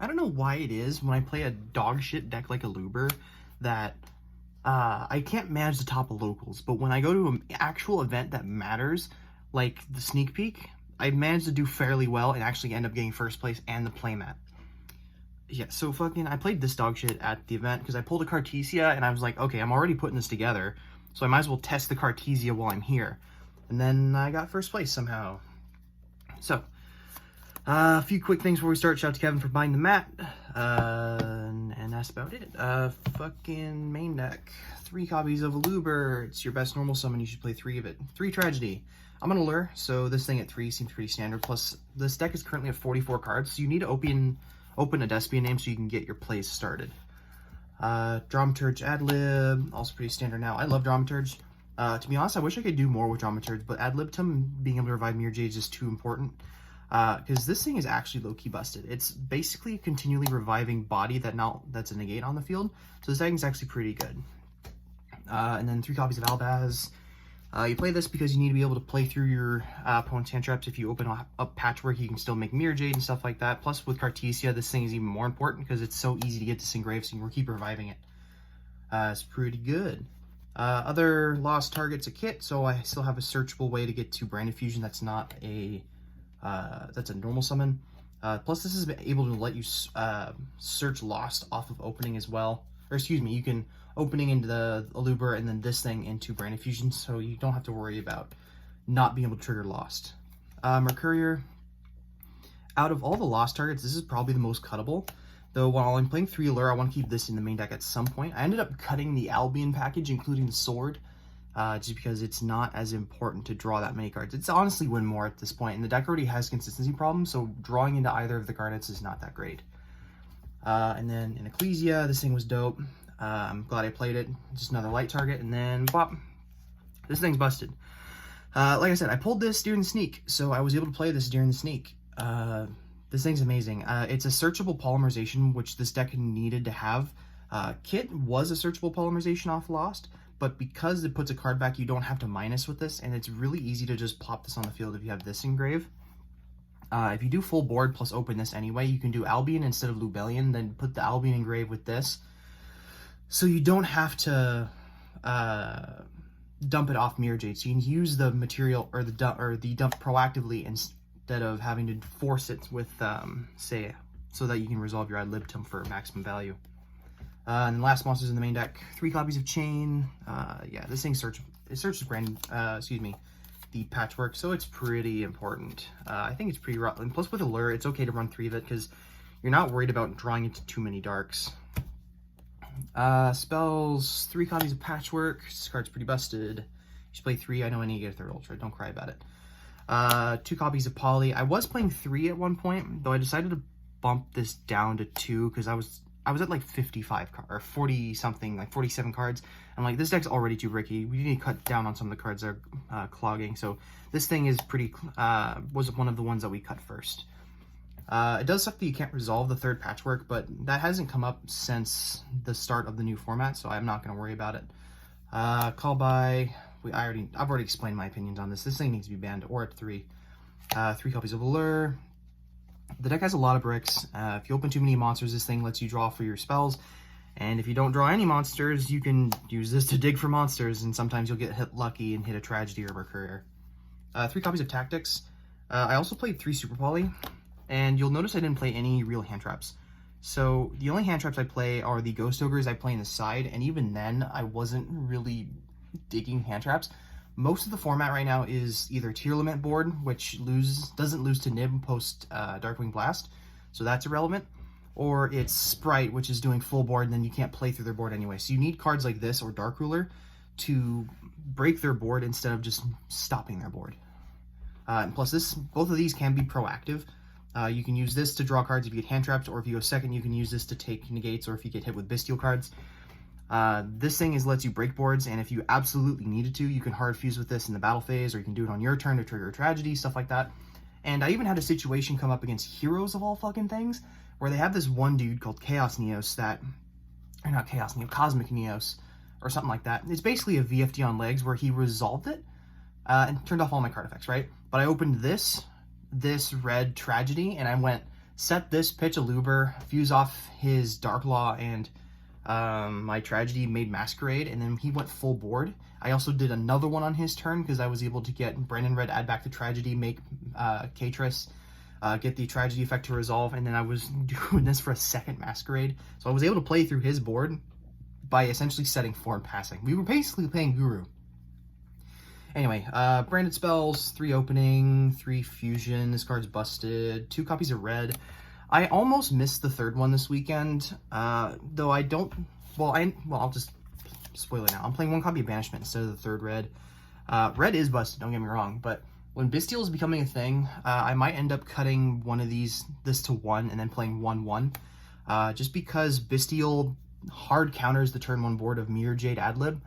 I don't know why it is when I play a dog shit deck like a Luber that I can't manage the top of locals, but when I go to an actual event that matters, like the sneak peek, I managed to do fairly well and actually end up getting first place and the playmat. Yeah, so fucking, I played this dog shit at the event because I pulled a Cartesia and I was like, okay, I'm already putting this together, so I might as well test the Cartesia while I'm here. And then I got first place somehow. So, a few quick things before we start. Shout out to Kevin for buying the mat. And that's about it. Fucking main deck. 3 copies of Luber. It's your best normal summon. You should play 3 of it. 3 Tragedy. I'm gonna lure, so this thing at 3 seems pretty standard. Plus, this deck is currently at 44 cards, so you need to open a Despia name so you can get your plays started. Dramaturge Adlib, also pretty standard now. I love Dramaturge. To be honest, I wish I could do more with Dramaturge, but Ad Libitum, being able to revive Mirror Jade, is just too important. Because this thing is actually low-key busted. It's basically continually reviving body that's a negate on the field, so this deck is actually pretty good. And then 3 copies of Albaz. You play this because you need to be able to play through your opponent's hand traps. If you open up Patchwork, you can still make Mirror Jade and stuff like that. Plus, with Cartesia, this thing is even more important because it's so easy to get this engrave, so you can keep reviving it. It's pretty good. Other lost targets a kit, so I still have a searchable way to get to Branded Fusion that's not a that's a normal summon. Plus, this is able to let you search lost off of opening as well. Or excuse me, you can opening into the Aluber and then this thing into Branded Fusion, so you don't have to worry about not being able to trigger lost. Mercurier. Out of all the lost targets, this is probably the most cuttable. Though while I'm playing 3 Allure, I want to keep this in the main deck at some point. I ended up cutting the Albion package, including the sword, just because it's not as important to draw that many cards. It's honestly win more at this point, and the deck already has consistency problems, so drawing into either of the Garnets is not that great. And then in Ecclesia, this thing was dope. I'm glad I played it. Just another light target, and then bop. This thing's busted. Like I said, I pulled this during the sneak, so I was able to play this during the sneak. This thing's amazing. It's a searchable polymerization, which this deck needed to have. Kit was a searchable polymerization off Lost, but because it puts a card back, you don't have to minus with this, and it's really easy to just pop this on the field if you have this engrave. If you do full board plus open this anyway, you can do Albion instead of Lubellion, then put the Albion engrave with this. So you don't have to dump it off Mirror Jade. So you can use the material or the dump proactively instead of having to force it with say, so that you can resolve your ad libitum for maximum value. And the last monsters in the main deck, 3 copies of Chain. Yeah, this thing searches the Patchwork, so it's pretty important. I think it's pretty rough. And plus with Allure, it's okay to run 3 of it because you're not worried about drawing into too many darks. Spells, 3 copies of Patchwork. This card's pretty busted. You should play 3. I know I need to get a 3rd Ultra. Don't cry about it. 2 copies of Poly. I was playing 3 at one point, though I decided to bump this down to 2 because I was at like 55 or 40 something, like 47 cards. I'm like, this deck's already too bricky. We need to cut down on some of the cards that are clogging. So this thing is was one of the ones that we cut first. It does suck that you can't resolve the 3rd Patchwork, but that hasn't come up since the start of the new format, so I'm not going to worry about it. Call by, I've already explained my opinions on this. This thing needs to be banned, or at 3. 3 copies of Allure. The deck has a lot of bricks. If you open too many monsters, this thing lets you draw for your spells. And if you don't draw any monsters, you can use this to dig for monsters, and sometimes you'll get hit lucky and hit a Tragedy or Mercurier. 3 copies of Tactics. I also played 3 Super Poly, and you'll notice I didn't play any real hand traps. So the only hand traps I play are the Ghost Ogres I play in the side, and even then, I wasn't really digging hand traps. Most of the format right now is either Tier Limit board, which doesn't lose to Nib post Darkwing Blast, so that's irrelevant, or it's Sprite, which is doing full board, and then you can't play through their board anyway. So you need cards like this or Dark Ruler to break their board instead of just stopping their board. And plus, both of these can be proactive. You can use this to draw cards if you get hand trapped, or if you go second, you can use this to take negates, or if you get hit with bestial cards. This thing lets you break boards, and if you absolutely needed to, you can hard fuse with this in the battle phase, or you can do it on your turn to trigger a Tragedy, stuff like that. And I even had a situation come up against Heroes of all fucking things, where they have this one dude called Chaos Neos or not Chaos Neos, Cosmic Neos, or something like that. It's basically a VFD on legs where he resolved it, and turned off all my card effects, right? But I opened this red Tragedy, and I went, set this, pitch a Luber, fuse off his Dark Law, and my Tragedy made Masquerade, and then he went full board. I also did another one on his turn because I was able to get Brandon Red, add back the Tragedy, make Katris, get the Tragedy effect to resolve, and then I was doing this for a second Masquerade. So I was able to play through his board by essentially setting 4 and passing. We were basically playing Guru. Anyway, branded spells, 3 opening, 3 fusion, this card's busted, 2 copies of red. I almost missed the 3rd one this weekend, though I don't, I'll just spoil it now. I'm playing 1 copy of Banishment instead of the 3rd red. Red is busted, don't get me wrong, but when Bestial is becoming a thing, I might end up cutting one of this to 1 and then playing 1/1, just because Bestial hard counters the turn 1 board of Mirror Jade Adlib.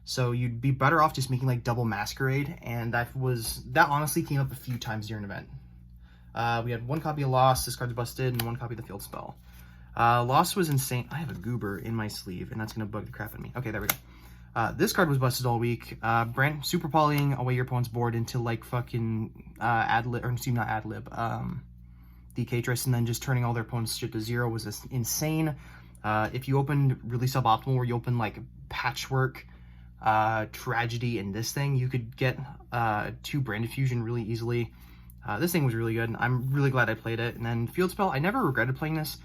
So you'd be better off just making like double Masquerade, and that honestly came up a few times during an event. We had 1 copy of Lost, this card's busted, and 1 copy of the Field Spell. Lost was insane. I have a Goober in my sleeve, and that's going to bug the crap out of me. Okay, there we go. This card was busted all week. Super polying away your opponent's board into like fucking Adlib, or excuse me, not Adlib, the Katris, and then just turning all their opponent's shit to 0 was just insane. If you opened really suboptimal, where you open like Patchwork, Tragedy, and this thing, you could get 2 Branded Fusion really easily. This thing was really good. I'm really glad I played it. And then Field Spell, I never regretted playing this.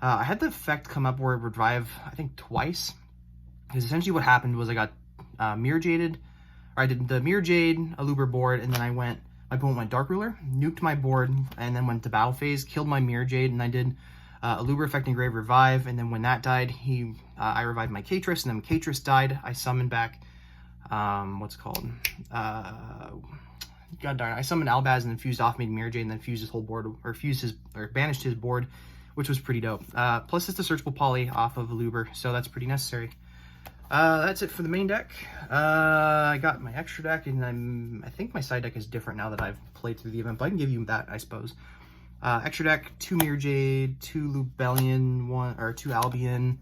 I had the effect come up where it would revive, I think, twice. Because essentially what happened was I got Mirror Jaded, or I did the Mirror Jade, a Luber board, and then my opponent went Dark Ruler, nuked my board, and then went to battle phase, killed my Mirror Jade, and I did a Luber effect and Grave Revive, and then when that died, I revived my Katris, and then when Katris died, I summoned back, what's it called? God darn it, I summoned Albaz and then fused off, made Mirror Jade, and then fused his whole board, or banished his board, which was pretty dope. Plus it's a searchable poly off of a Luber, so that's pretty necessary. That's it for the main deck. I got my extra deck, and I think my side deck is different now that I've played through the event, but I can give you that, I suppose. Extra deck, 2 Mirror Jade, 2 Lubellion, 2 Albion.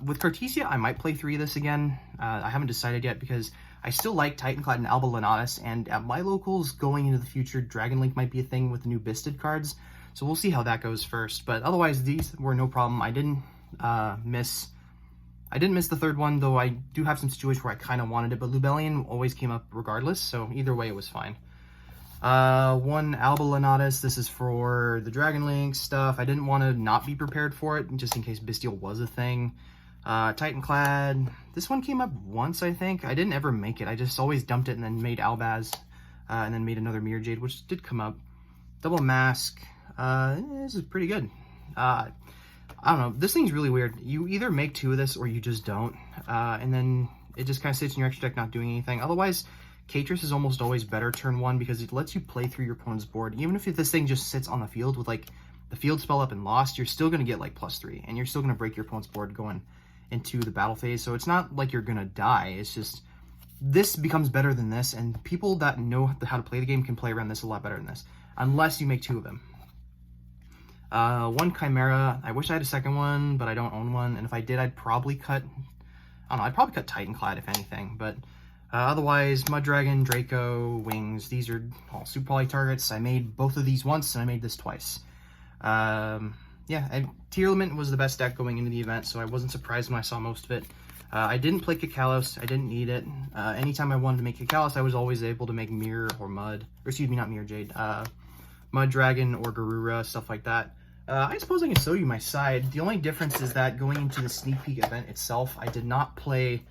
With Cartesia, I might play 3 of this again. I haven't decided yet because I still like Titanclad and Alba Lenatus, and at my locals going into the future, Dragon Link might be a thing with the new Bisted cards. So we'll see how that goes first. But otherwise, these were no problem. I didn't miss the 3rd one, though I do have some situations where I kind of wanted it, but Lubellion always came up regardless, so either way it was fine. 1 Alba Lenatus, this is for the Dragon Link stuff. I didn't want to not be prepared for it, just in case Bestial was a thing. Titanclad, this one came up once, I think. I didn't ever make it, I just always dumped it and then made Albaz, and then made another Mirror Jade, which did come up. Double Mask, this is pretty good. I don't know, this thing's really weird. You either make 2 of this or you just don't, and then it just kind of sits in your extra deck not doing anything. Otherwise, Katris is almost always better turn 1 because it lets you play through your opponent's board. Even if this thing just sits on the field with like the Field Spell up and Lost, you're still going to get like +3, and you're still going to break your opponent's board going into the battle phase. So it's not like you're going to die, it's just this becomes better than this, and people that know how to play the game can play around this a lot better than this, unless you make 2 of them. 1 Chimera, I wish I had a second one, but I don't own one, and if I did, I'd probably cut Titanclad if anything, but otherwise, Mud Dragon, Draco, Wings, these are all Super Poly targets. I made both of these once, and I made this twice. Yeah, and Tearlament was the best deck going into the event, so I wasn't surprised when I saw most of it. I didn't play Kakalos, I didn't need it. Anytime I wanted to make Kakalos, I was always able to make Mirror or Mud, or excuse me, not Mirror Jade, Mud Dragon or Garura, stuff like that. I suppose I can show you my side. The only difference is that going into the sneak peek event itself, I did not play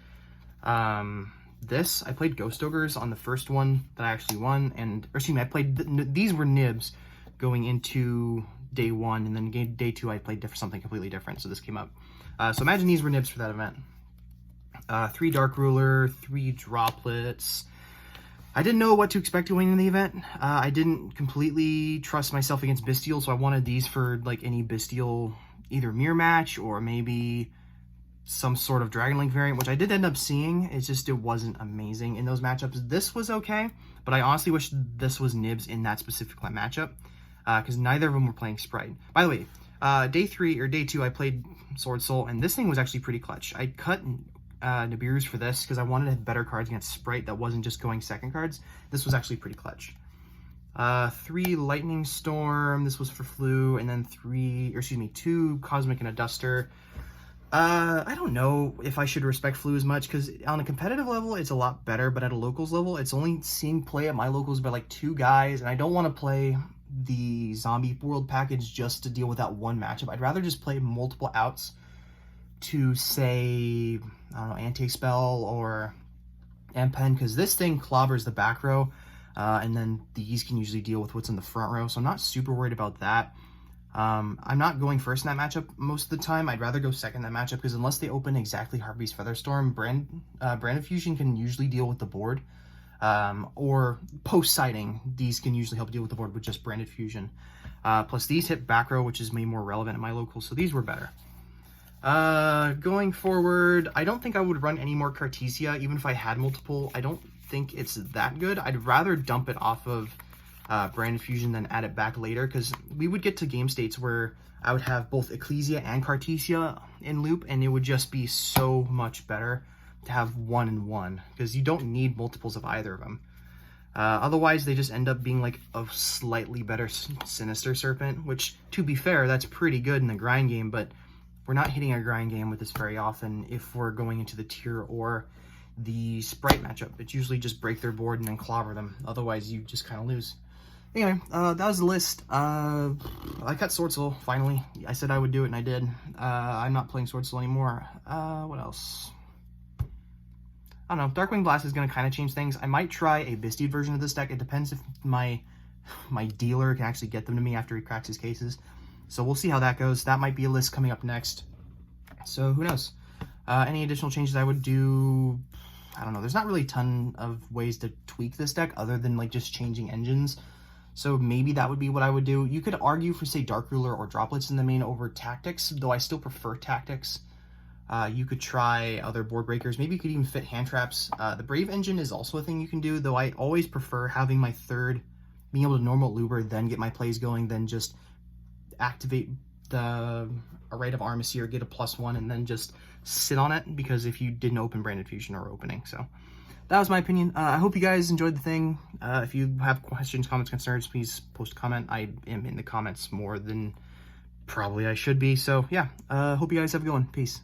this. I played Ghost Ogres on the first one that I actually won, or excuse me, I played, these were nibs going into day 1, and then day 2 I played something completely different, so this came up. So imagine these were nibs for that event. 3 Dark Ruler, 3 Droplets. I didn't know what to expect going into the event. I didn't completely trust myself against Bestial, so I wanted these for like any Bestial, either mirror match or maybe some sort of Dragon Link variant, which I did end up seeing. It's just, it wasn't amazing in those matchups. This was okay, but I honestly wish this was nibs in that specific matchup, because neither of them were playing Sprite. By the way, day 2, I played Sword Soul, and this thing was actually pretty clutch. I cut Nibiru's for this because I wanted to have better cards against Sprite that wasn't just going second cards. This was actually pretty clutch. 3 Lightning Storm, this was for Flu, and then 2 Cosmic and a Duster. I don't know if I should respect Flu as much, because on a competitive level, it's a lot better, but at a locals level, it's only seeing play at my locals by like 2 guys, and I don't want to play the Zombie World package just to deal with that one matchup. I'd rather just play multiple outs to, say, I don't know, Anti-Spell or Ampen, because this thing clobbers the back row, and then these can usually deal with what's in the front row, so I'm not super worried about that. I'm not going first in that matchup most of the time. I'd rather go second in that matchup, because unless they open exactly Harpy's Featherstorm, Brand of Fusion can usually deal with the board. Or post-sighting, these can usually help deal with the board with just Branded Fusion. Plus these hit back row, which is way more relevant in my locals, so these were better. Going forward, I don't think I would run any more Cartesia, even if I had multiple. I don't think it's that good. I'd rather dump it off of Branded Fusion than add it back later, because we would get to game states where I would have both Ecclesia and Cartesia in loop, and it would just be so much better to have 1 and 1, because you don't need multiples of either of them. Otherwise, they just end up being like a slightly better Sinister Serpent, which, to be fair, that's pretty good in the grind game, but we're not hitting our grind game with this very often if we're going into the tier or the Sprite matchup. It's usually just break their board and then clobber them. Otherwise, you just kind of lose. Anyway, that was the list. I cut Sword Soul, finally. I said I would do it, and I did. I'm not playing Sword Soul anymore. What else? I don't know. Darkwing Blast is going to kind of change things. I might try a Bistede version of this deck. It depends if my dealer can actually get them to me after he cracks his cases. So we'll see how that goes. That might be a list coming up next. So who knows? Any additional changes I would do, I don't know. There's not really a ton of ways to tweak this deck other than like just changing engines. So maybe that would be what I would do. You could argue for, say, Dark Ruler or Droplets in the main over Tactics, though I still prefer Tactics. You could try other board breakers. Maybe you could even fit hand traps. The Brave Engine is also a thing you can do, though I always prefer having my third, being able to normal Luber, then get my plays going, then just activate the Array of Armaseer, get a +1, and then just sit on it, because if you didn't open Branded Fusion or opening. So that was my opinion. I hope you guys enjoyed the thing. If you have questions, comments, concerns, please post a comment. I am in the comments more than probably I should be. So yeah, hope you guys have a good one. Peace.